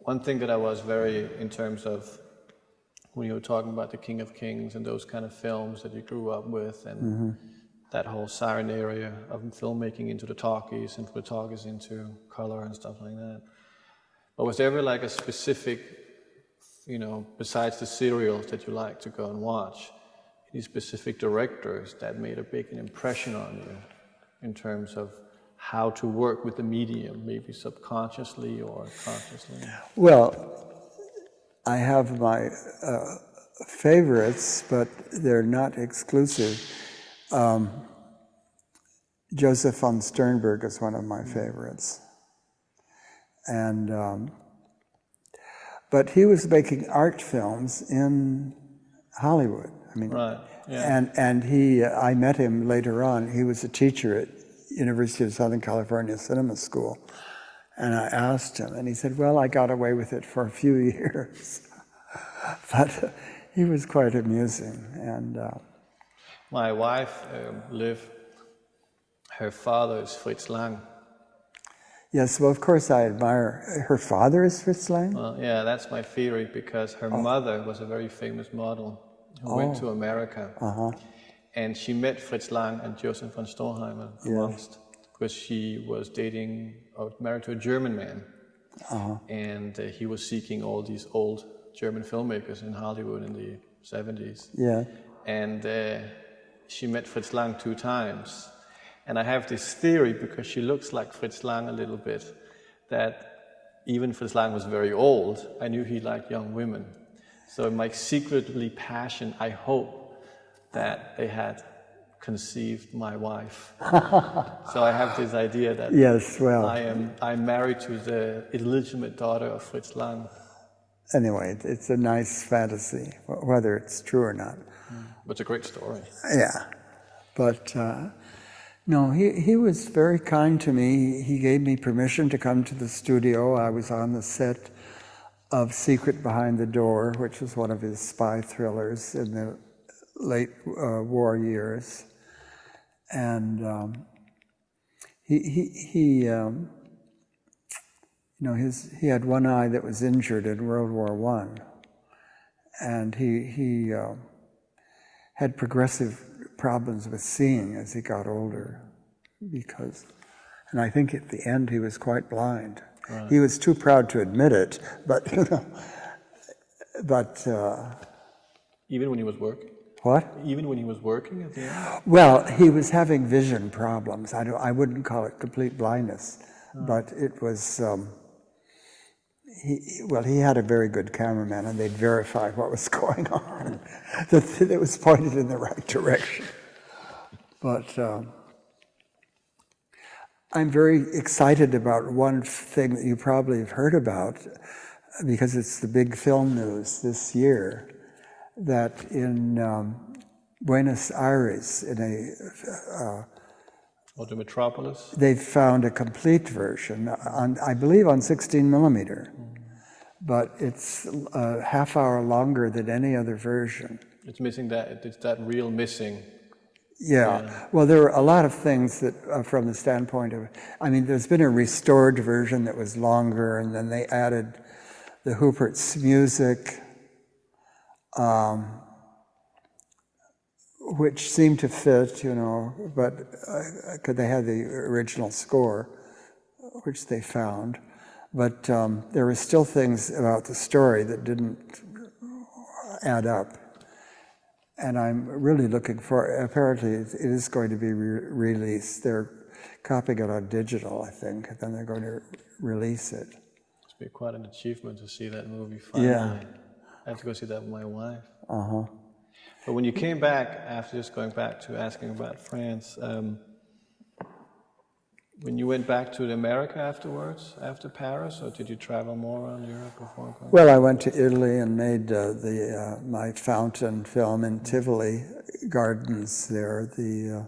one thing that I was very, in terms of when you were talking about the King of Kings and those kind of films that you grew up with, and that whole siren area of filmmaking into the talkies, and from the talkies into color and stuff like that. But was there ever like a specific, besides the serials that you like to go and watch, any specific directors that made a big impression on you in terms of how to work with the medium, maybe subconsciously or consciously? Well, I have my favorites, but they're not exclusive. Joseph von Sternberg is one of my favorites. And, but he was making art films in Hollywood. I mean, right. Yeah. And I met him later on. He was a teacher at University of Southern California Cinema School. And I asked him, and he said, well, I got away with it for a few years. But he was quite amusing. And my wife, Liv, her father is Fritz Lang. Yes, well, of course I admire. Her father is Fritz Lang? Well, yeah, that's my theory, because her mother was a very famous model who went to America. And she met Fritz Lang and Joseph von Stroheim amongst, because she was dating or married to a German man. And he was seeking all these old German filmmakers in Hollywood in the 70s. Yeah. And she met Fritz Lang 2 times. And I have this theory, because she looks like Fritz Lang a little bit, that even Fritz Lang was very old, I knew he liked young women. So in my secretly passion, I hope that they had conceived my wife. So I have this idea that yes, well, I'm married to the illegitimate daughter of Fritz Lang. Anyway, it's a nice fantasy, whether it's true or not. But it's a great story. Yeah, but no, he was very kind to me. He gave me permission to come to the studio. I was on the set of Secret Behind the Door, which was one of his spy thrillers in the late war years. And he had one eye that was injured in World War I, and he had progressive problems with seeing as he got older, and I think at the end he was quite blind. Right. He was too proud to admit it, but even when he was working? What? Even when he was working at the end? Well, he was having vision problems. I wouldn't call it complete blindness, but it was, he had a very good cameraman, and they'd verify what was going on, that it was pointed in the right direction. But I'm very excited about one thing that you probably have heard about, because it's the big film news this year, that in Buenos Aires, in the Metropolis? They've found a complete version, I believe on 16 millimeter, but it's a half hour longer than any other version. It's missing that, it's that real missing. Yeah, well, there were a lot of things that, from the standpoint of, there's been a restored version that was longer, and then they added the Huppert's music, which seemed to fit, but they had the original score, which they found. But there were still things about the story that didn't add up. And I'm really looking for, apparently it is going to be released. They're copying it on digital, I think, and then they're going to release it. It's been quite an achievement to see that movie finally. Yeah. I have to go see that with my wife. Uh-huh. But when you came back, after just going back to asking about France, when you went back to America afterwards, after Paris, or did you travel more around Europe before going? Well, I went to Italy and made my fountain film in Tivoli Gardens there, the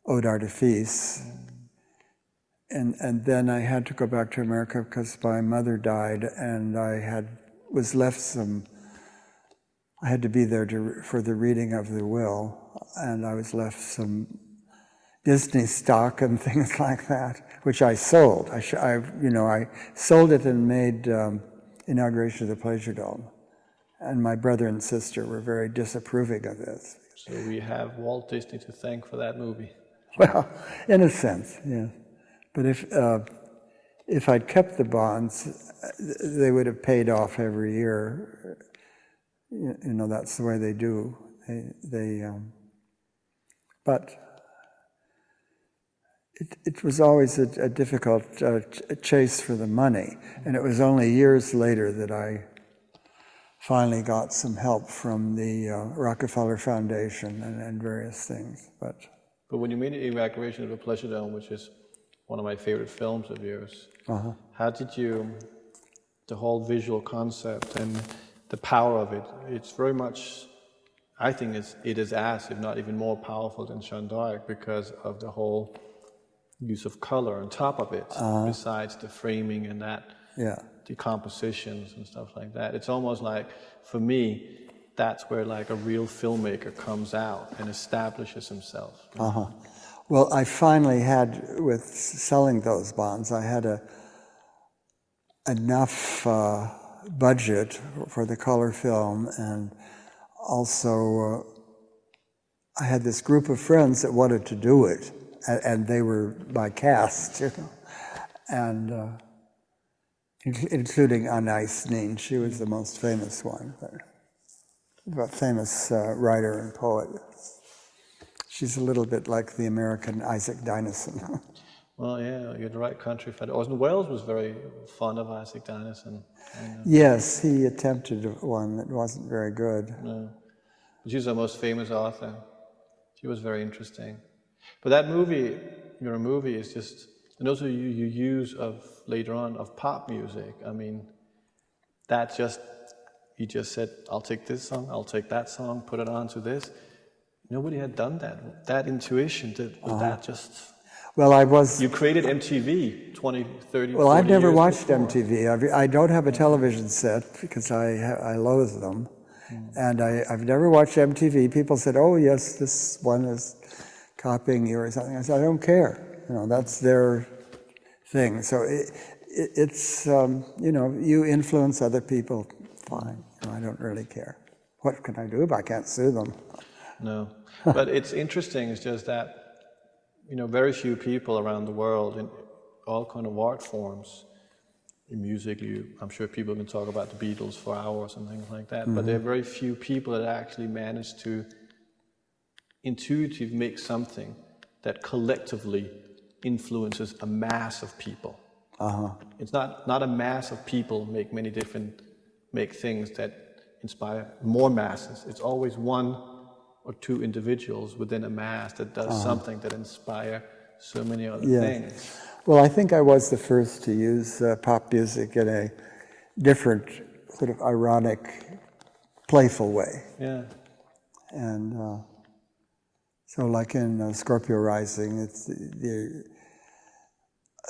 Eau d'Artifice. And then I had to go back to America because my mother died, and I had to be there for the reading of the will, and I was left some Disney stock and things like that, which I sold. I sold it and made Inauguration of the Pleasure Dome. And my brother and sister were very disapproving of this. So we have Walt Disney to thank for that movie. Well, in a sense, yeah. But if I'd kept the bonds, they would have paid off every year. That's the way they do. But it was always a difficult chase for the money, and it was only years later that I finally got some help from the Rockefeller Foundation and various things. But when you made the Evacuation of the Pleasure Dome, which is one of my favorite films of yours, how did you, the whole visual concept and the power of it, it's very much, I think it is as, if not even more powerful than Jeanne d'Arc because of the whole use of color on top of it, besides the framing and that, the compositions and stuff like that. It's almost like, for me, that's where like a real filmmaker comes out and establishes himself. Well, I finally had, with selling those bonds, I had enough budget for the color film, and also I had this group of friends that wanted to do it, and they were my cast, and including Anais Nin. She was the most famous one, a famous writer and poet. She's a little bit like the American Isaac Dinesen. Well, yeah, you're the right country for that. Orson Welles was very fond of Isaac Dinesen. Yes, he attempted one that wasn't very good. No. She's our most famous author. She was very interesting. But that movie, your movie, is just, and also you use of later on of pop music. I mean, that just, you just said, I'll take this song, I'll take that song, put it onto this. Nobody had done that. That intuition, that just... Well, I was... You created MTV 20, 30, Well, I've never watched before. MTV. I don't have a television set because I loathe them. And I've never watched MTV. People said, oh, yes, this one is copying you or something. I said, I don't care. That's their thing. So it's you influence other people, fine. I don't really care. What can I do if I can't sue them? No. But it's interesting, it's just that, very few people around the world in all kind of art forms, in music, I'm sure people can talk about the Beatles for hours and things like that, but there are very few people that actually manage to intuitively make something that collectively influences a mass of people. It's not a mass of people make things that inspire more masses. It's always one or two individuals within a mass that does something that inspire so many other things. Well, I think I was the first to use pop music in a different, sort of ironic, playful way. Yeah. And so like in Scorpio Rising, it's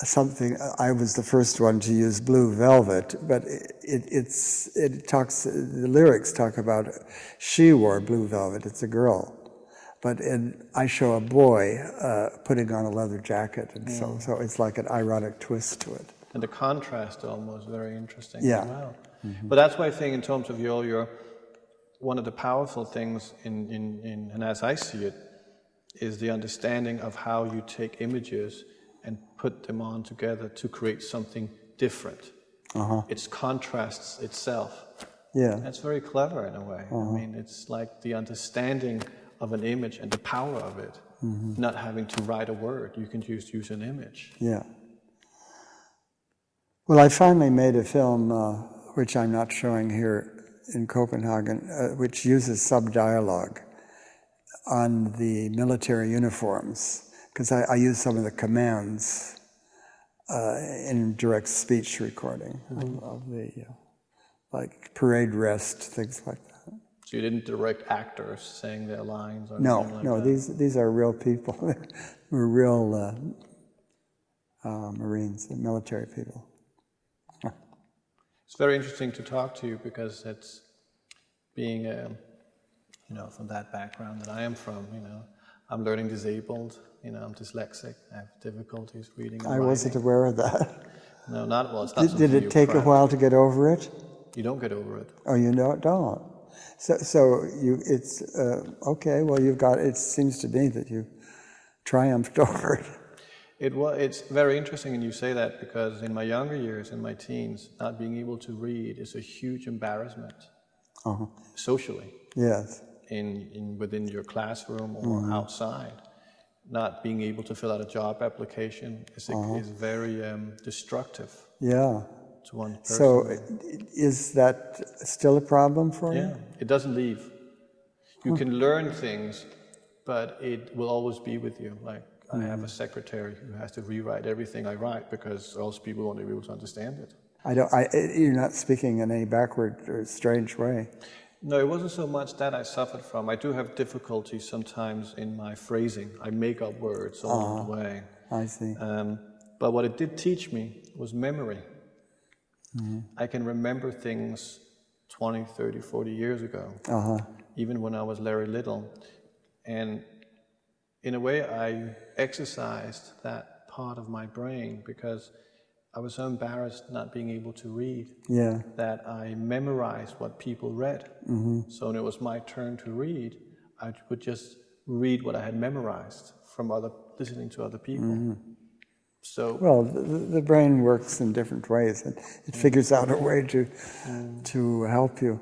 something, I was the first one to use Blue Velvet, but the lyrics talk about she wore blue velvet, it's a girl. But I show a boy putting on a leather jacket, and so it's like an ironic twist to it. And the contrast almost very interesting as well. But that's why I think in terms of your one of the powerful things and as I see it, is the understanding of how you take images and put them on together to create something different. It's contrasts itself. Yeah. That's very clever in a way. I mean, it's like the understanding of an image and the power of it, not having to write a word. You can just use an image. Yeah. Well, I finally made a film, which I'm not showing here in Copenhagen, which uses sub-dialogue on the military uniforms, because I use some of the commands in direct speech recording of the, like parade rest, things like that. So you didn't direct actors saying their lines or No, anything like no, that? these are real people. We're real Marines and military people. It's very interesting to talk to you because it's being, from that background that I am from, I'm learning disabled. I'm dyslexic. I have difficulties reading and I writing. wasn't aware of that. No, it's not Did something it you take a craft. while to get over it? You don't get over it. Oh, you don't. So it's okay. Well, it seems to me that you triumphed over it. It's very interesting, and you say that because in my younger years, in my teens, not being able to read is a huge embarrassment socially. Yes. Within your classroom or outside. Not being able to fill out a job application is very destructive Yeah. to one person. So is that still a problem for you? Yeah, it doesn't leave. You can learn things, but it will always be with you. Like I have a secretary who has to rewrite everything I write because else people won't be able to understand it. You're not speaking in any backward or strange way. No, it wasn't so much that I suffered from. I do have difficulty sometimes in my phrasing. I make up words along the way. I see. But what it did teach me was memory. I can remember things 20, 30, 40 years ago, even when I was very little. And in a way, I exercised that part of my brain because I was so embarrassed not being able to read that I memorized what people read. So when it was my turn to read, I would just read what I had memorized from listening to other people. So well, the brain works in different ways, and it figures out a way to help you.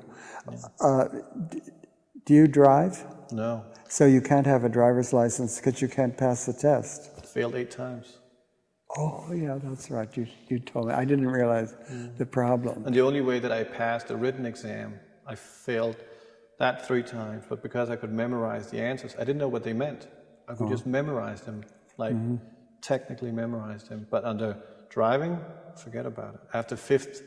Do you drive? no, So you can't have a driver's license because you can't pass the test. failed 8 times. Oh, yeah, that's right. You told me. I didn't realize the problem. And the only way that I passed the written exam, I failed that 3 times, but because I could memorize the answers, I didn't know what they meant. I could just memorize them, like technically memorize them. But under driving, forget about it. After 5th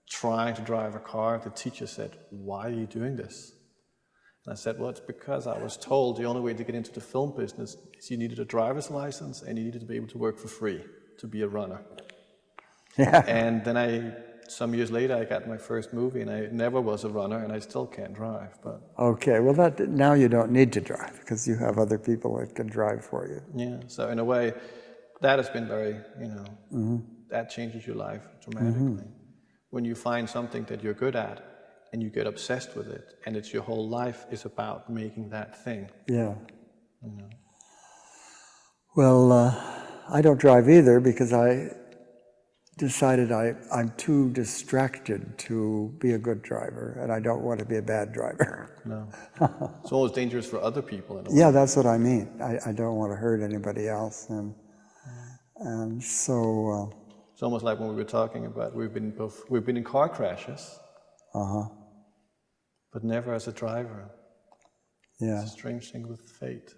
trying to drive a car, the teacher said, "Why are you doing this?" And I said, well, it's because I was told the only way to get into the film business is you needed a driver's license and you needed to be able to work for free to be a runner. Yeah. And then some years later, I got my first movie and I never was a runner and I still can't drive. But Okay, well, now you don't need to drive because you have other people that can drive for you. yeah, so in a way, that has been very, that changes your life dramatically. When you find something that you're good at, and you get obsessed with it, and it's your whole life is about making that thing. Yeah. Well, I don't drive either because I decided I'm too distracted to be a good driver, and I don't want to be a bad driver. No. It's always dangerous for other people in a way. Yeah, that's what I mean. I don't want to hurt anybody else, and so. It's almost like when we were talking about we've been in car crashes. But never as a driver. Yeah. It's a strange thing with fate.